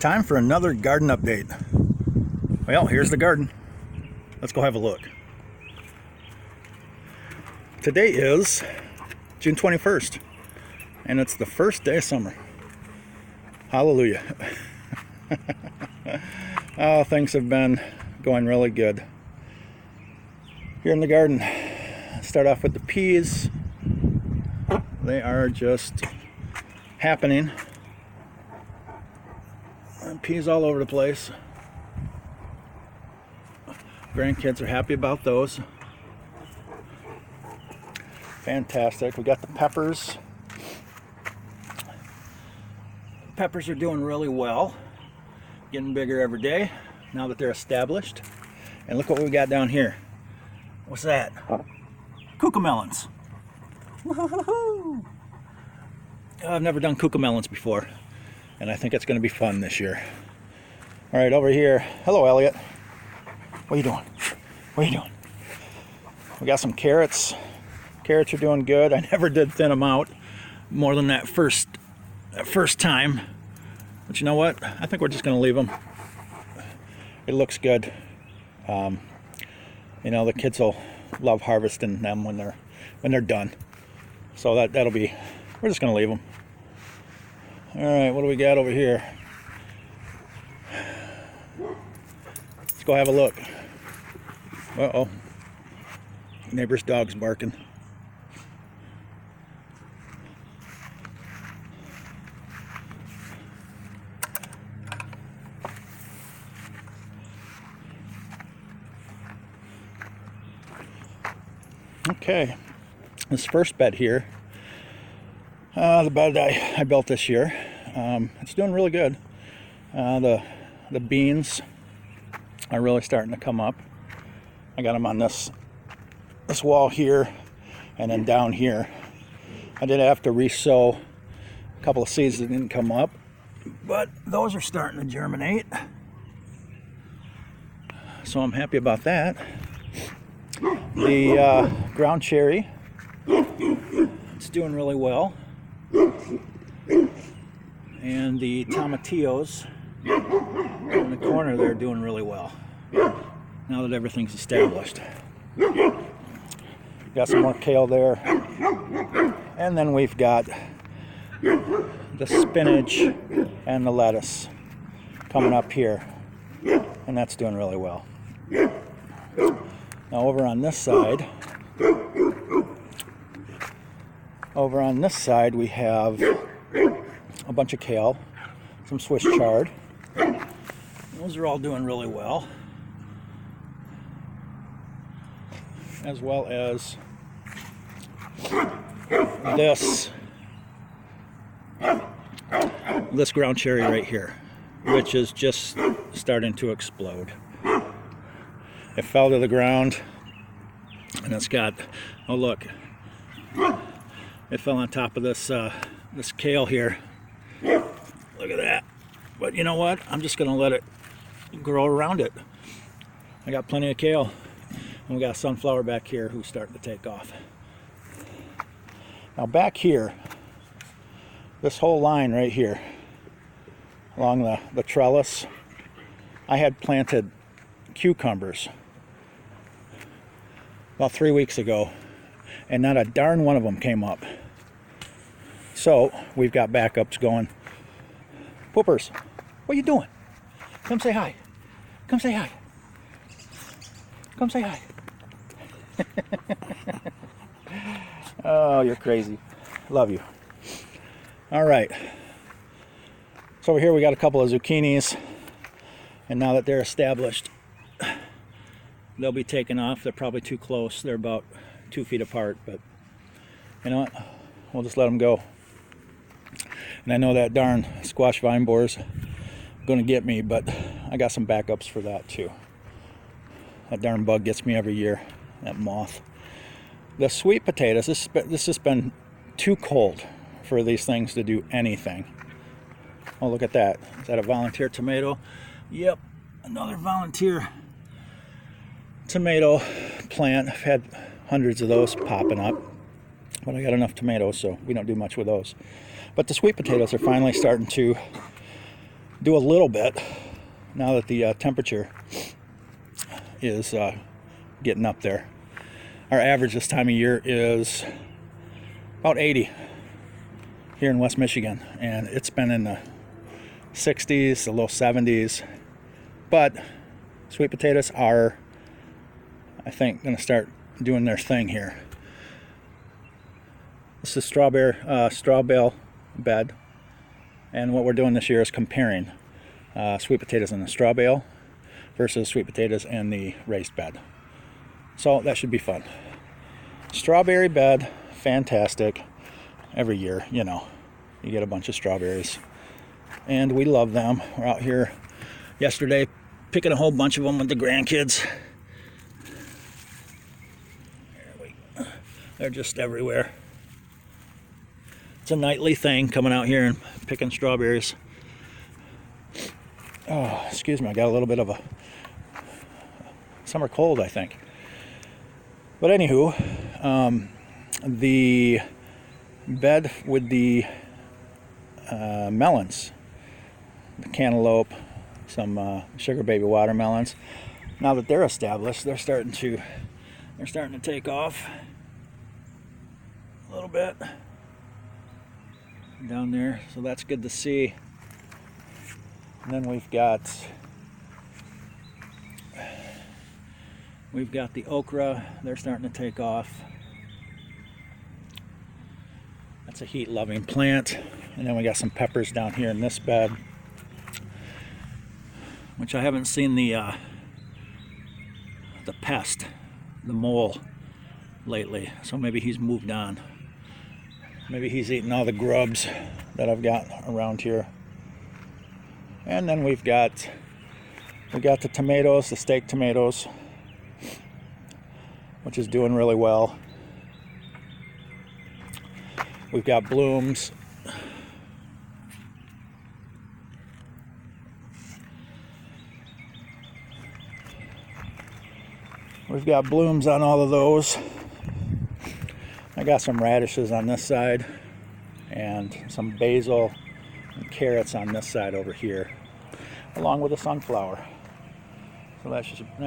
Time for another garden update. Well, here's the garden. Let's go have a look. Today is June 21st, and it's the first day of summer. Hallelujah. Oh, things have been going really good here in the garden. Start off with the peas. They are just happening. Peas all over the place. Grandkids are happy about those. Fantastic. We got the peppers. Peppers are doing really well. Getting bigger every day now that they're established. And look what we got down here. What's that? Cucamelons. Woo-hoo-hoo-hoo. I've never done cucamelons before, and I think it's going to be fun this year. All right, over here. Hello, Elliot. What are you doing? What are you doing? We got some carrots. Carrots are doing good. I never did thin them out more than that first time. But you know what? I think we're just going to leave them. It looks good. You know, the kids will love harvesting them when they're done. So that'll be. We're just going to leave them. All right, what do we got over here? Let's go have a look. Uh-oh. Neighbor's dog's barking. Okay, this first bed here, the bed I built this year, it's doing really good. The beans are really starting to come up. I got them on this wall here and then down here. I did have to re-sow a couple of seeds that didn't come up, but those are starting to germinate. So I'm happy about that. The ground cherry, it's doing really well. And the tomatillos in the corner there are doing really well. Now that everything's established. Got some more kale there. And then we've got the spinach and the lettuce coming up here. And that's doing really well. Now over on this side we have a bunch of kale, some Swiss chard. Those are all doing really well. As well as this ground cherry right here, which is just starting to explode. It fell to the ground, and it's got, oh look, it fell on top of this kale here. Look at that. But you know what? I'm just going to let it grow around it. I got plenty of kale. And we got a sunflower back here who's starting to take off. Now back here, this whole line right here, along the trellis, I had planted cucumbers about 3 weeks ago, and not a darn one of them came up. So we've got backups going. Poopers, what are you doing? Come say hi. Come say hi. Come say hi. Oh, you're crazy. Love you. All right. So over here we got a couple of zucchinis, and now that they're established, they'll be taken off. They're probably too close. They're about 2 feet apart, but you know what? We'll just let them go. And I know that darn squash vine bore's going to get me, but I got some backups for that too. That darn bug gets me every year, that moth. The sweet potatoes, this has been too cold for these things to do anything. Oh, look at that. Is that a volunteer tomato? Yep, another volunteer tomato plant. I've had hundreds of those popping up, but I got enough tomatoes, so we don't do much with those. But the sweet potatoes are finally starting to do a little bit now that the temperature is getting up there. Our average this time of year is about 80 here in West Michigan, and it's been in the 60s, the low 70s. But sweet potatoes are, I think, going to start doing their thing here. This is straw bale bed, and what we're doing this year is comparing sweet potatoes in the straw bale versus sweet potatoes in the raised bed. So that should be fun. Strawberry bed, fantastic. Every year, you know, you get a bunch of strawberries, and we love them. We're out here yesterday picking a whole bunch of them with the grandkids. They're just everywhere. It's a nightly thing, coming out here and picking strawberries. Oh, excuse me, I got a little bit of a summer cold, I think. But anywho, the bed with the melons, the cantaloupe, some sugar baby watermelons. Now that they're established, they're starting to take off a little bit down there, so that's good to see. And then we've got the okra. They're starting to take off. That's a heat-loving plant. And then we got some peppers down here in this bed, which I haven't seen the pest, the mole, lately. So maybe he's moved on. Maybe he's eating all the grubs that I've got around here. And then we got the tomatoes, the steak tomatoes, which is doing really well. We've got blooms. We've got blooms on all of those. I got some radishes on this side and some basil and carrots on this side over here, along with a sunflower. So that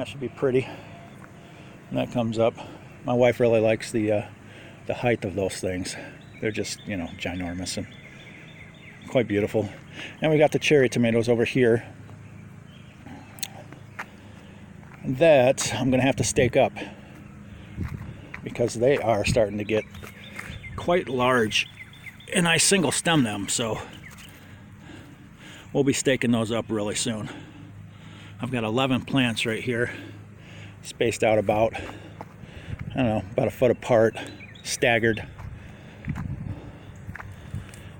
should be pretty when that comes up. My wife really likes the height of those things. They're just, you know, ginormous and quite beautiful. And we got the cherry tomatoes over here that I'm gonna have to stake up because they are starting to get quite large, and I single stem them, so we'll be staking those up really soon. I've got 11 plants right here, spaced out about, I don't know, about a foot apart, staggered.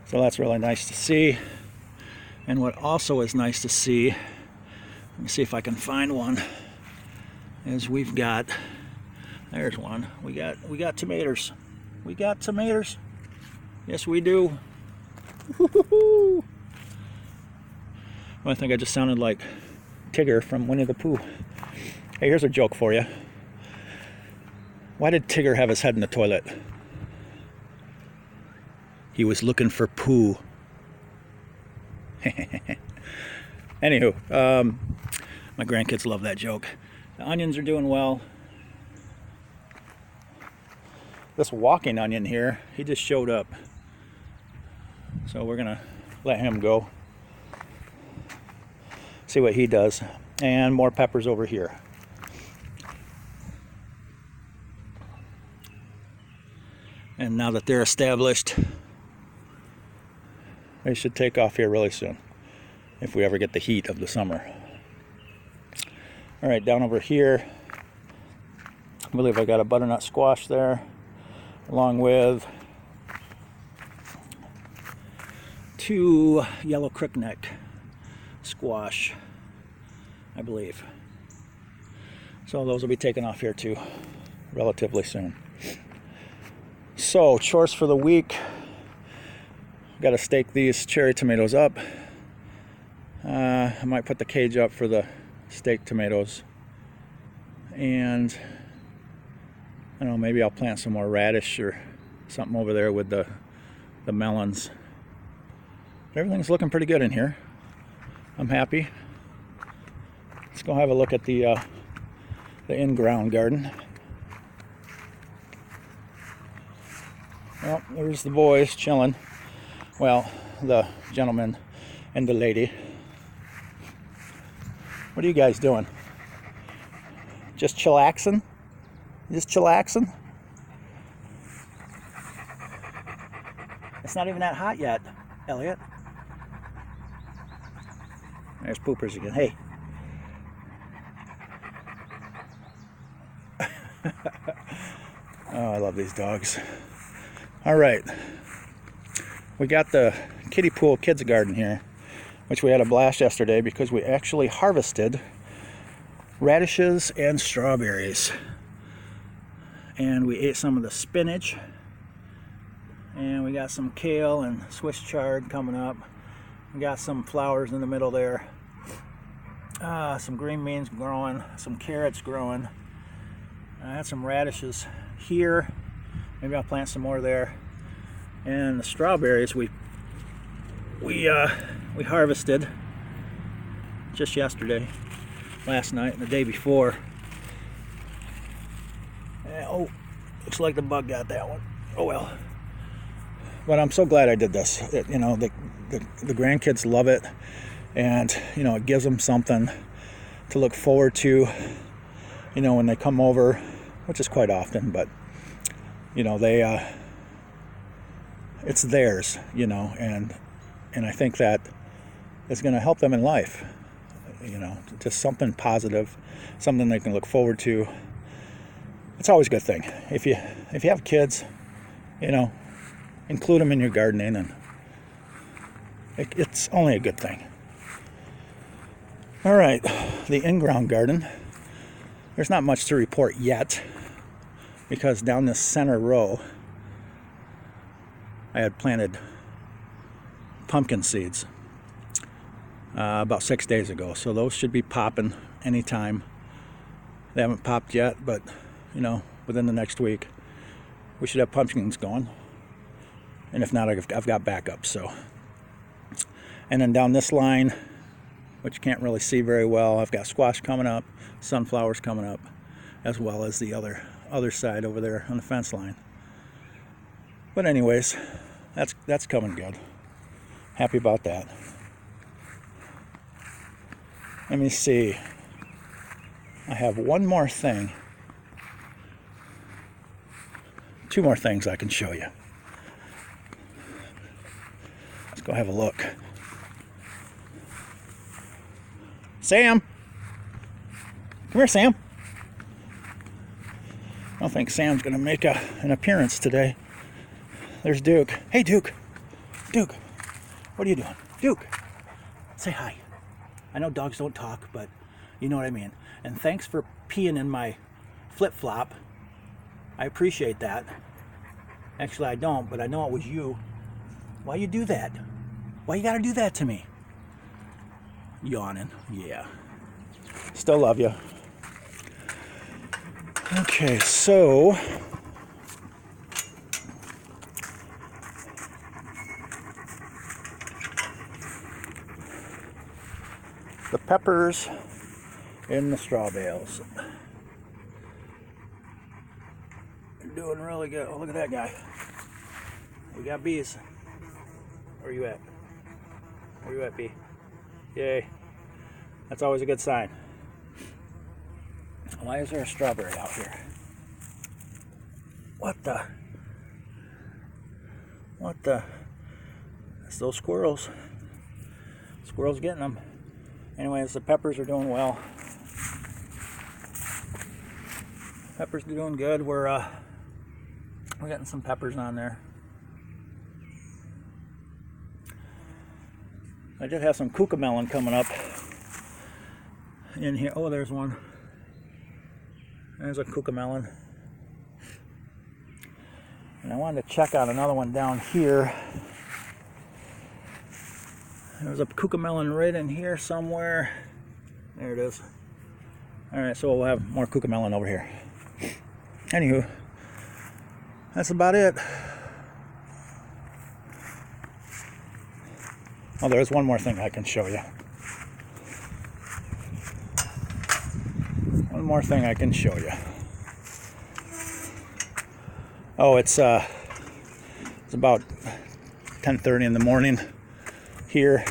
So that's really nice to see. And what also is nice to see, let me see if I can find one, is we've got, there's one. We got tomatoes. We got tomatoes. Yes, we do. Well, I think I just sounded like Tigger from Winnie the Pooh. Hey, here's a joke for you. Why did Tigger have his head in the toilet? He was looking for Pooh. Anywho, my grandkids love that joke. The onions are doing well. This walking onion here, he just showed up. So we're gonna let him go. See what he does. And more peppers over here. And now that they're established, they should take off here really soon, if we ever get the heat of the summer. All right, down over here, I believe I got a butternut squash there, along with 2 yellow crookneck squash, I believe. So those will be taken off here too, relatively soon. So, chores for the week. Got to stake these cherry tomatoes up. I might put the cage up for the steak tomatoes. And I don't know, maybe I'll plant some more radish or something over there with the melons. Everything's looking pretty good in here. I'm happy. Let's go have a look at the in-ground garden. Well, there's the boys chilling. Well, the gentleman and the lady. What are you guys doing? Just chillaxing? Just chillaxing? It's not even that hot yet, Elliot. There's Poopers again. Hey. Oh, I love these dogs. All right. We got the kiddie pool kids garden here, which we had a blast yesterday because we actually harvested radishes and strawberries. And we ate some of the spinach. And we got some kale and Swiss chard coming up. We got some flowers in the middle there. Some green beans growing, some carrots growing. I had some radishes here. Maybe I'll plant some more there. And the strawberries we harvested just yesterday, last night, and the day before. And, oh, looks like the bug got that one. Oh well. But I'm so glad I did this. You know, the grandkids love it, and you know, it gives them something to look forward to. You know, when they come over, which is quite often, but you know, it's theirs. You know, and I think that it's going to help them in life. You know, just something positive, something they can look forward to. It's always a good thing. If you have kids, you know, include them in your gardening, and it's only a good thing. All right, the in-ground garden. There's not much to report yet because down this center row I had planted pumpkin seeds about 6 days ago, so those should be popping anytime. They haven't popped yet, but you know, within the next week we should have pumpkins going. And if not, I've got backup. So, and then down this line, which you can't really see very well, I've got squash coming up, sunflowers coming up, as well as the other side over there on the fence line. But anyways, that's coming good. Happy about that. Let me see. I have one more thing. Two more things I can show you. Let's go have a look. Sam! Come here, Sam. I don't think Sam's going to make an appearance today. There's Duke. Hey, Duke. Duke, what are you doing? Duke, say hi. I know dogs don't talk, but you know what I mean. And thanks for peeing in my flip-flop. I appreciate that. Actually, I don't, but I know it was you. Why you do that? Why you gotta do that to me? Yawning. Yeah. Still love you. Okay, so the peppers in the straw bales. They're doing really good. Oh, look at that guy. We got bees. Where you at? Where you at, bee? Yay. That's always a good sign. Why is there a strawberry out here? What the? What the? It's those squirrels. Squirrels getting them. Anyways, the peppers are doing well. Peppers are doing good. We're getting some peppers on there. I did have some cucamelon coming up in here. Oh, there's one. There's a cucamelon. And I wanted to check out another one down here. There's a cucamelon right in here somewhere. There it is. Alright, so we'll have more cucamelon over here. Anywho, that's about it. Oh, there's one more thing I can show you. one more thing I can show you. Oh, it's about 10:30 in the morning here.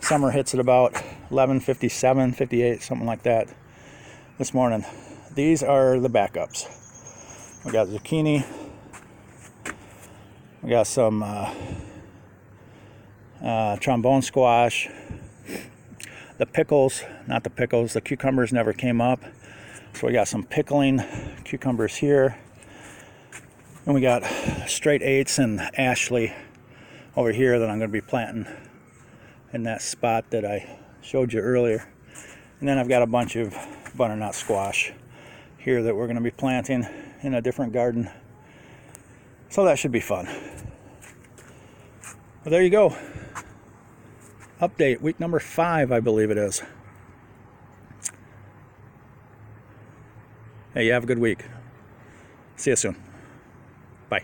Summer hits at about 11:57, 58, something like that this morning. These are the backups. We got zucchini. We got some trombone squash. The pickles, not the pickles, the cucumbers never came up. So we got some pickling cucumbers here. And we got straight 8s and Ashley over here that I'm going to be planting in that spot that I showed you earlier. And then I've got a bunch of butternut squash here that we're going to be planting in a different garden. So that should be fun. Well, there you go. Update, week number 5, I believe it is. Hey, you have a good week. See you soon. Bye.